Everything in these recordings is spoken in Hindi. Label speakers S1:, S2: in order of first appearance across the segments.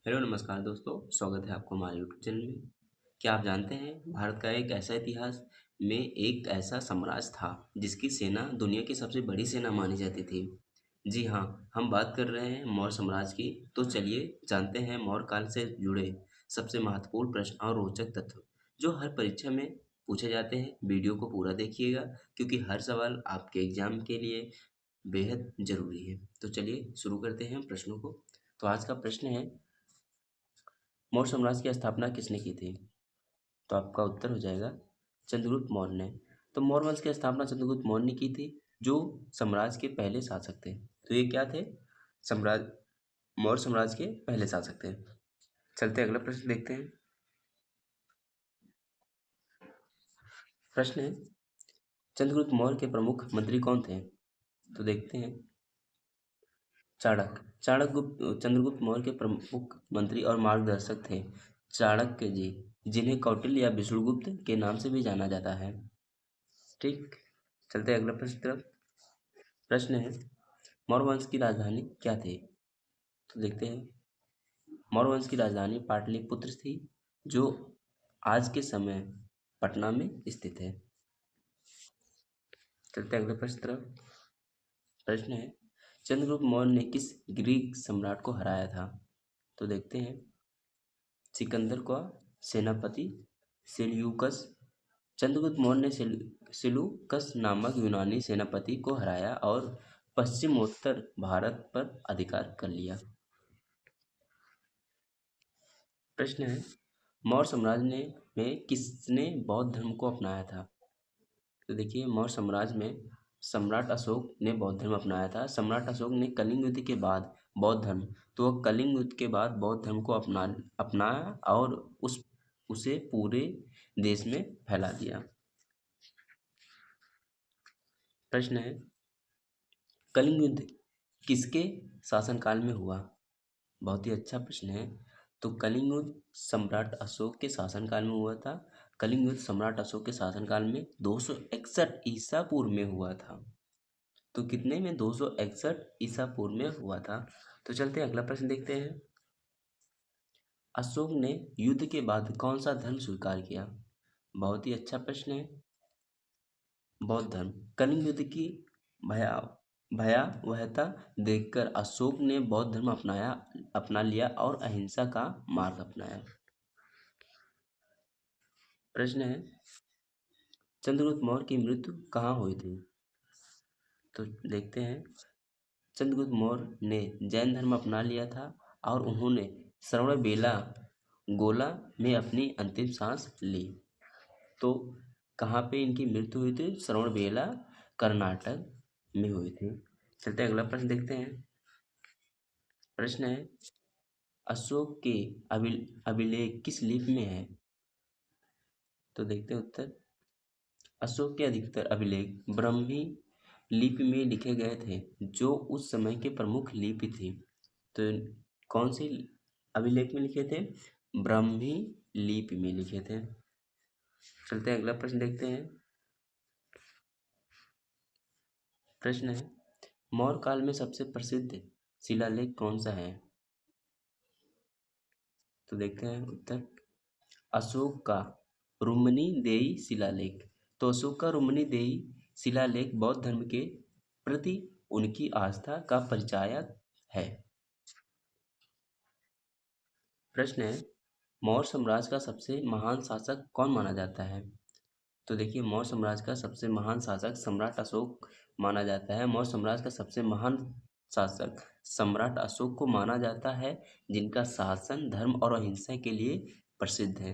S1: हेलो नमस्कार दोस्तों, स्वागत है आपको हमारे यूट्यूब चैनल में। क्या आप जानते हैं भारत का एक ऐसा इतिहास में एक ऐसा साम्राज्य था जिसकी सेना दुनिया की सबसे बड़ी सेना मानी जाती थी। जी हाँ, हम बात कर रहे हैं मौर्य साम्राज्य की। तो चलिए जानते हैं मौर्य काल से जुड़े सबसे महत्वपूर्ण प्रश्न और रोचक तथ्य जो हर परीक्षा में पूछे जाते हैं। वीडियो को पूरा देखिएगा क्योंकि हर सवाल आपके एग्जाम के लिए बेहद जरूरी है। तो चलिए शुरू करते हैं प्रश्नों को। तो आज का प्रश्न है, मौर्य साम्राज्य की स्थापना किसने की थी? तो आपका उत्तर हो जाएगा चंद्रगुप्त मौर्य ने। तो मौर्य वंश की स्थापना चंद्रगुप्त मौर्य ने की थी, जो साम्राज्य के पहले शासक थे। तो ये क्या थे? साम्राज्य मौर्य साम्राज्य के पहले शासक थे। चलते अगला प्रश्न देखते हैं। प्रश्न है, चंद्रगुप्त मौर्य के प्रमुख मंत्री कौन थे? तो देखते हैं। चाणक्य। चंद्रगुप्त मौर्य के प्रमुख मंत्री और मार्गदर्शक थे चाणक्य जी, जिन्हें कौटिल्य या विष्णुगुप्त के नाम से भी जाना जाता है। ठीक। चलते हैं अगला प्रश्न की तरफ। प्रश्न है, मौर्य वंश की राजधानी क्या थी? तो देखते हैं। मौर्य वंश की राजधानी पाटलिपुत्र थी, जो आज के समय पटना में स्थित है। चलते हैं अगले प्रश्न की तरफ। प्रश्न है, चंद्रगुप्त मौर्य ने किस ग्रीक सम्राट को हराया था? तो देखते हैं। सिकंदर का सेनापति सेल्यूकस। चंद्रगुप्त मौर्य ने सेल्यूकस नामक यूनानी सेनापति को हराया और पश्चिमोत्तर भारत पर अधिकार कर लिया। प्रश्न है, मौर्य साम्राज्य में किसने बौद्ध धर्म को अपनाया था? तो देखिए, मौर्य साम्राज्य में सम्राट अशोक ने बौद्ध धर्म अपनाया था। सम्राट अशोक ने कलिंग युद्ध के बाद बौद्ध धर्म तो वह कलिंग युद्ध के बाद बौद्ध धर्म को अपनाया और उसे पूरे देश में फैला दिया। प्रश्न है, कलिंग युद्ध किसके शासनकाल में हुआ? बहुत ही अच्छा प्रश्न है। तो कलिंग युद्ध सम्राट अशोक के शासनकाल में हुआ था। कलिंग युद्ध सम्राट अशोक के शासनकाल में 261 ईसा पूर्व में हुआ था। तो कितने में? 261 ईसा पूर्व में हुआ था। तो चलते हैं अगला प्रश्न देखते हैं। अशोक ने युद्ध के बाद कौन सा धर्म स्वीकार किया? बहुत ही अच्छा प्रश्न है। बौद्ध धर्म। कलिंग युद्ध की भया भयावहता देखकर अशोक ने बौद्ध धर्म अपना लिया और अहिंसा का मार्ग अपनाया। प्रश्न है, चंद्रगुप्त मौर्य की मृत्यु कहाँ हुई थी? तो देखते हैं। चंद्रगुप्त मौर्य ने जैन धर्म अपना लिया था और उन्होंने श्रवणबेला गोला में अपनी अंतिम सांस ली। तो कहाँ पे इनकी मृत्यु हुई थी? श्रवणबेला, कर्नाटक में हुई थी। चलते हैं अगला प्रश्न देखते हैं। प्रश्न है, अशोक के अभिलेख किस लिपि में है? तो देखते हैं उत्तर। अशोक के अधिकतर अभिलेख ब्राह्मी लिपि में लिखे गए थे, जो उस समय के प्रमुख लिपि थी। तो कौन सी अभिलेख में लिखे थे? ब्राह्मी लिपि में लिखे थे। चलते हैं अगला प्रश्न देखते हैं। प्रश्न है, मौर्य काल में सबसे प्रसिद्ध शिलालेख कौन सा है? तो देखते हैं उत्तर। अशोक का रुम्नीदेही शिलालेख। तो अशोक का रुम्नीदेही शिलालेख बौद्ध धर्म के प्रति उनकी आस्था का परिचायक है। प्रश्न है, मौर्य साम्राज्य का सबसे महान शासक कौन माना जाता है? तो देखिए, मौर्य साम्राज्य का सबसे महान शासक सम्राट अशोक माना जाता है। मौर्य साम्राज्य का सबसे महान शासक सम्राट अशोक को माना जाता है, जिनका शासन धर्म और अहिंसा के लिए प्रसिद्ध है।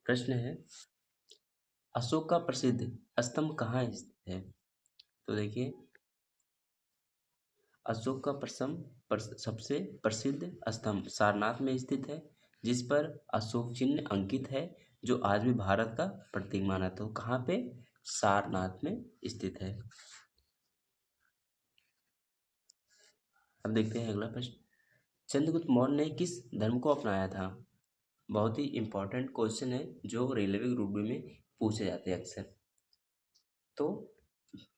S1: प्रश्न है, अशोक का प्रसिद्ध स्तंभ कहाँ स्थित है? तो देखिए, अशोक का सबसे प्रसिद्ध स्तंभ सारनाथ में स्थित है, जिस पर अशोक चिन्ह अंकित है, जो आज भी भारत का प्रतीक माना। तो कहाँ पे? सारनाथ में स्थित है। अब देखते हैं अगला प्रश्न। चंद्रगुप्त मौर्य ने किस धर्म को अपनाया था? बहुत ही इंपॉर्टेंट क्वेश्चन है, जो रेलवे ग्रुप बी में पूछे जाते हैं अक्सर। तो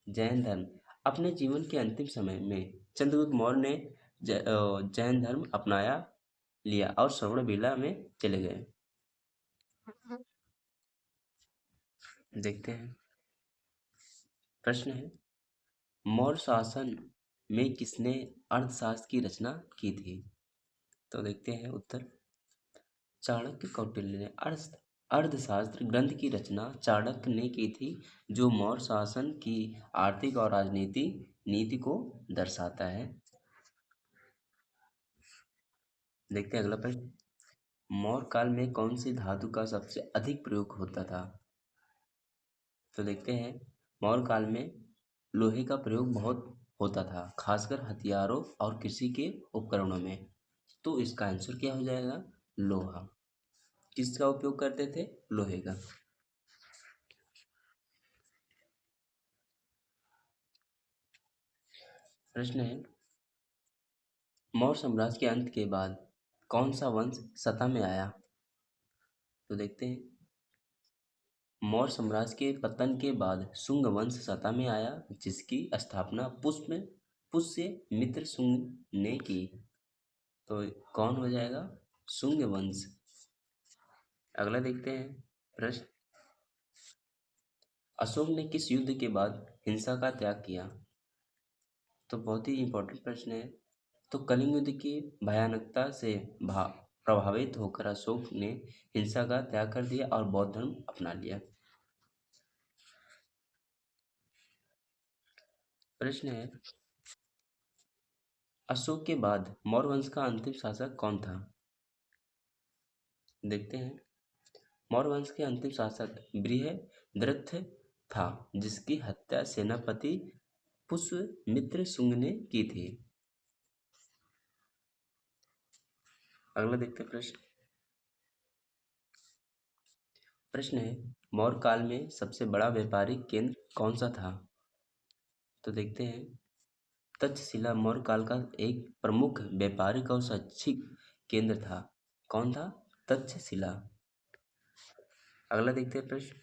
S1: जैन धर्म। अपने जीवन के अंतिम समय में चंद्रगुप्त मौर्य ने जैन धर्म अपनाया लिया और श्रवणबेला में चले गए। देखते हैं, प्रश्न है, मौर्य शासन में किसने अर्थशास्त्र की रचना की थी? तो देखते हैं उत्तर, चाणक्य कौटिल्य ने अर्थशास्त्र ग्रंथ की रचना चाणक्य ने की थी, जो मौर्य शासन की आर्थिक और राजनीतिक नीति को दर्शाता है। देखते हैं अगला प्रश्न, मौर्य काल में कौन सी धातु का सबसे अधिक प्रयोग होता था? तो देखते हैं, मौर्य काल में लोहे का प्रयोग बहुत होता था, खासकर हथियारों और कृषि के उपकरणों में। तो इसका आंसर क्या हो जाएगा? लोहा। किसका उपयोग करते थे? लोहे का। प्रश्न है, मौर्य साम्राज्य के अंत के बाद कौन सा वंश सत्ता में आया? तो देखते हैं, मौर्य साम्राज्य के पतन के बाद शुंग वंश सत्ता में आया, जिसकी स्थापना पुष्य मित्र शुंग ने की। तो कौन हो जाएगा? शुंग वंश। अगला देखते हैं प्रश्न, अशोक ने किस युद्ध के बाद हिंसा का त्याग किया? तो बहुत ही इंपॉर्टेंट प्रश्न है। तो कलिंग युद्ध की भयानकता से प्रभावित होकर अशोक ने हिंसा का त्याग कर दिया और बौद्ध धर्म अपना लिया। प्रश्न है, अशोक के बाद मौर्य वंश का अंतिम शासक कौन था? देखते हैं, मौर्य वंश के अंतिम शासक बृहद्रथ था, जिसकी हत्या सेनापति पुष्यमित्र शुंग ने की थी। अगला देखते हैं प्रश्न, प्रश्न है, मौर्य काल में सबसे बड़ा व्यापारिक केंद्र कौन सा था? तो देखते हैं, तक्षशिला मौर्य काल का एक प्रमुख व्यापारिक और शैक्षिक केंद्र था। कौन था? तक्षशिला। अगला देखते हैं प्रश्न,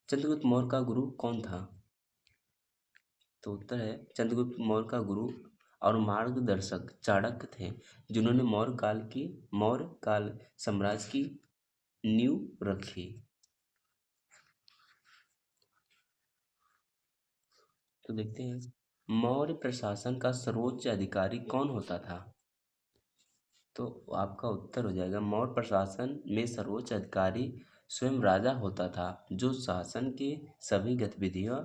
S1: चंद्रगुप्त मौर्य का गुरु कौन था? तो उत्तर है, चंद्रगुप्त मौर्य का गुरु और मार्गदर्शक चाणक्य थे, जिन्होंने मौर्य काल साम्राज्य की नींव रखी। तो देखते हैं, मौर्य प्रशासन का सर्वोच्च अधिकारी कौन होता था? तो आपका उत्तर हो जाएगा, मौर्य प्रशासन में सर्वोच्च अधिकारी स्वयं राजा होता था, जो शासन के सभी गतिविधियों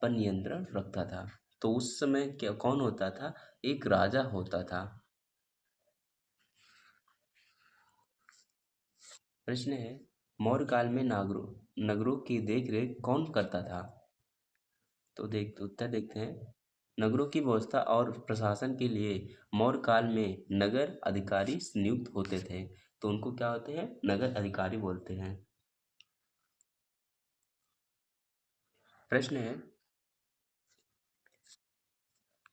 S1: पर नियंत्रण रखता था। तो उस समय क्या कौन होता था? एक राजा होता था। प्रश्न है, मौर्य काल में नगरों की देखरेख कौन करता था? तो उत्तर देखते हैं, नगरों की व्यवस्था और प्रशासन के लिए मौर्य काल में नगर अधिकारी नियुक्त होते थे। तो उनको क्या होते हैं? नगर अधिकारी बोलते हैं। प्रश्न है,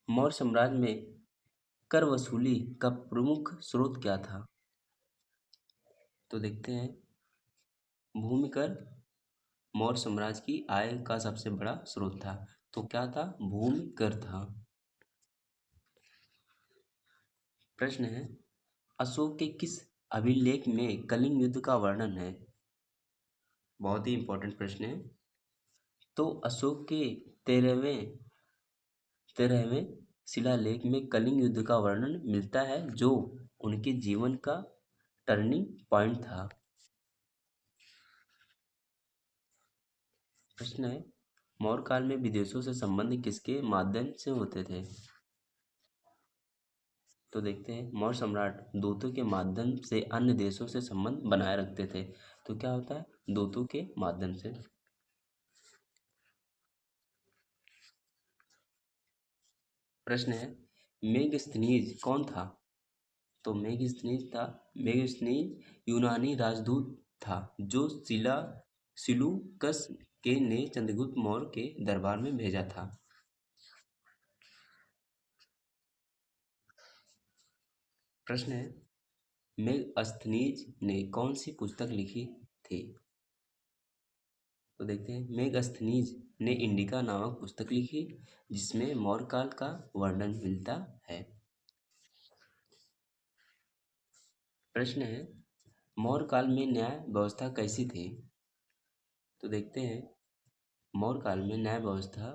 S1: मौर्य साम्राज्य में कर वसूली का प्रमुख स्रोत क्या था? तो देखते हैं, भूमि कर मौर्य साम्राज्य की आय का सबसे बड़ा स्रोत था। तो क्या था? भूमि कर था। प्रश्न है, अशोक के किस अभिलेख में कलिंग युद्ध का वर्णन है? बहुत ही इंपॉर्टेंट प्रश्न है। तो अशोक के तेरहवें तेरहवें शिलालेख में कलिंग युद्ध का वर्णन मिलता है, जो उनके जीवन का टर्निंग पॉइंट था। प्रश्न है, मौर्य काल में विदेशों से संबंध किसके माध्यम से होते थे? तो देखते हैं, मौर्य सम्राट दूतों के माध्यम से अन्य देशों से संबंध बनाए रखते थे। तो क्या होता है? दूतों के माध्यम से। प्रश्न है, मेगस्थनीज कौन था? तो मेगस्थनीज यूनानी राजदूत था, जो सिलूकस के ने चंद्रगुप्त मौर्य के दरबार में भेजा था। प्रश्न है, मेगस्थनीज ने कौन सी पुस्तक लिखी थी? तो देखते हैं, मेगस्थनीज ने इंडिका नामक पुस्तक लिखी जिसमें मौर्य काल का वर्णन मिलता है। प्रश्न है, मौर्य काल में न्याय व्यवस्था कैसी थी? तो देखते हैं, मौर्य काल में न्याय व्यवस्था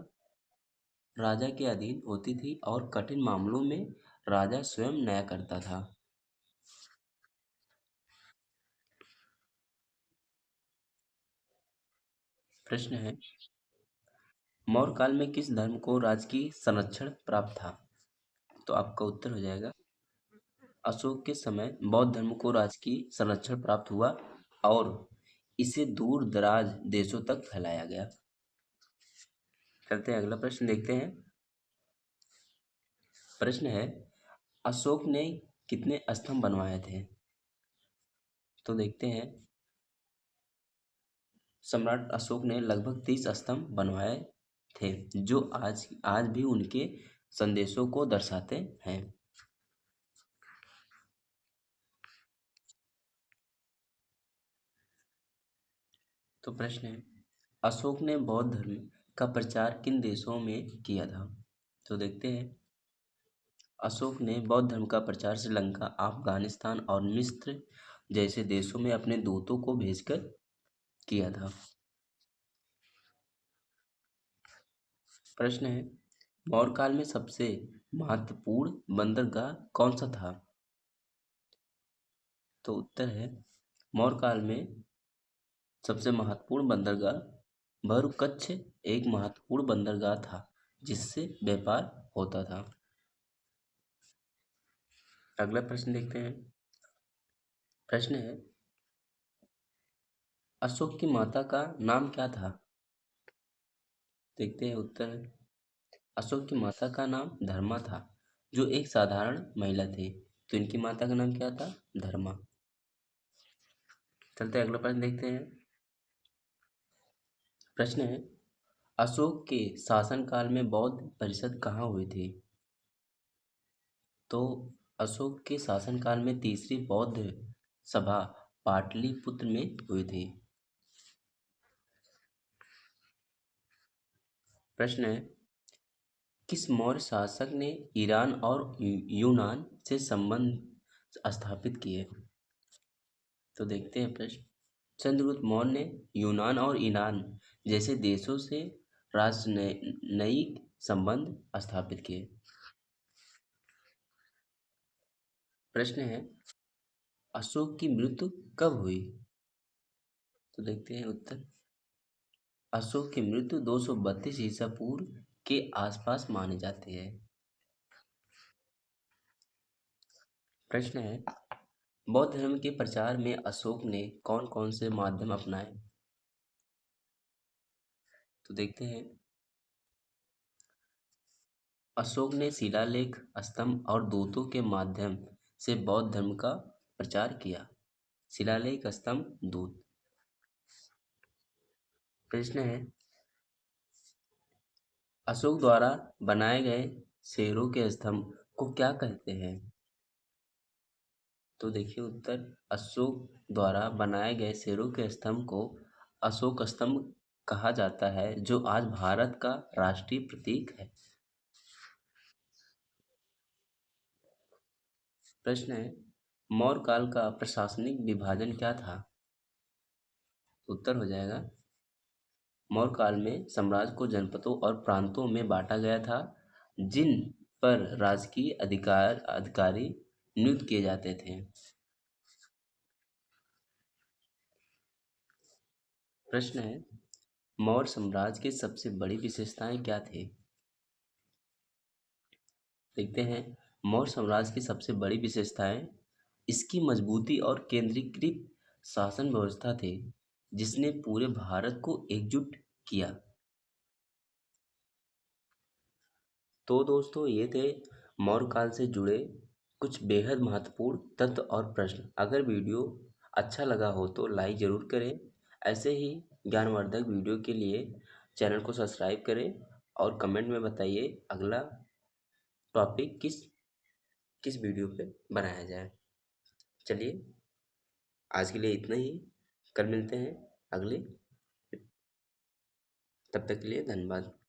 S1: राजा के अधीन होती थी और कठिन मामलों में राजा स्वयं न्याय करता था। प्रश्न है, मौर्य काल में किस धर्म को राजकीय संरक्षण प्राप्त था? तो आपका उत्तर हो जाएगा, अशोक के समय बौद्ध धर्म को राजकीय संरक्षण प्राप्त हुआ और इसे दूर दराज देशों तक फैलाया गया। चलते हैं, अगला प्रश्न देखते हैं। प्रश्न है, अशोक ने कितने स्तंभ बनवाए थे? तो देखते हैं, सम्राट अशोक ने लगभग 30 स्तंभ बनवाए थे जो आज आज भी उनके संदेशों को दर्शाते हैं। तो प्रश्न है, अशोक ने बौद्ध धर्म का प्रचार किन देशों में किया था? तो देखते हैं, अशोक ने बौद्ध धर्म का प्रचार श्रीलंका, अफगानिस्तान और मिस्र जैसे देशों में अपने दूतों को भेजकर किया था। प्रश्न है, मौर्य काल में सबसे महत्वपूर्ण बंदरगाह कौन सा था? तो उत्तर है, मौर्य काल में सबसे महत्वपूर्ण बंदरगाह भरूकच्छ एक महत्वपूर्ण बंदरगाह था जिससे व्यापार होता था। अगला प्रश्न देखते हैं। प्रश्न है, अशोक की माता का नाम क्या था? देखते हैं उत्तर। अशोक की माता का नाम धर्मा था जो एक साधारण महिला थी। तो इनकी माता का नाम क्या था? धर्मा। चलते हैं, अगला प्रश्न देखते हैं। प्रश्न है, अशोक के शासनकाल में बौद्ध परिषद कहाँ हुई थी? तो अशोक के शासनकाल में तीसरी बौद्ध सभा पाटलिपुत्र में हुई थी। प्रश्न है, किस मौर्य शासक ने ईरान और यूनान से संबंध स्थापित किए? तो देखते हैं प्रश्न। चंद्रगुप्त मौर्य ने यूनान और ईरान जैसे देशों से राजनयिक संबंध स्थापित किए। प्रश्न है, अशोक की मृत्यु कब हुई? तो देखते हैं उत्तर। अशोक की मृत्यु 232 ईसा पूर्व के आसपास मानी जाती है। प्रश्न है, बौद्ध धर्म के प्रचार में अशोक ने कौन कौन से माध्यम अपनाए? तो देखते हैं, अशोक ने शिलालेख, स्तंभ और दूतों के माध्यम से बौद्ध धर्म का प्रचार किया। शिलालेख, स्तंभ, दूत। प्रश्न है, अशोक द्वारा बनाए गए शेरों के स्तंभ को क्या कहते हैं? तो देखिए उत्तर, अशोक द्वारा बनाए गए शेरों के स्तंभ को अशोक स्तंभ कहा जाता है जो आज भारत का राष्ट्रीय प्रतीक है। प्रश्न है, मौर्य काल का प्रशासनिक विभाजन क्या था? उत्तर हो जाएगा, मौर्य काल में साम्राज्य को जनपदों और प्रांतों में बांटा गया था जिन पर राजकीय अधिकारी नियुक्त किए जाते थे। प्रश्न है, मौर्य साम्राज्य की सबसे बड़ी विशेषताएं क्या थी? देखते हैं, मौर्य साम्राज्य की सबसे बड़ी विशेषताएं इसकी मजबूती और केंद्रीकृत शासन व्यवस्था थी जिसने पूरे भारत को एकजुट किया। तो दोस्तों, ये थे मौर्य काल से जुड़े कुछ बेहद महत्वपूर्ण तथ्य और प्रश्न। अगर वीडियो अच्छा लगा हो तो लाइक ज़रूर करें। ऐसे ही ज्ञानवर्धक वीडियो के लिए चैनल को सब्सक्राइब करें और कमेंट में बताइए अगला टॉपिक किस किस वीडियो पे बनाया जाए। चलिए, आज के लिए इतना ही। कल मिलते हैं अगले तब तक के लिए धन्यवाद।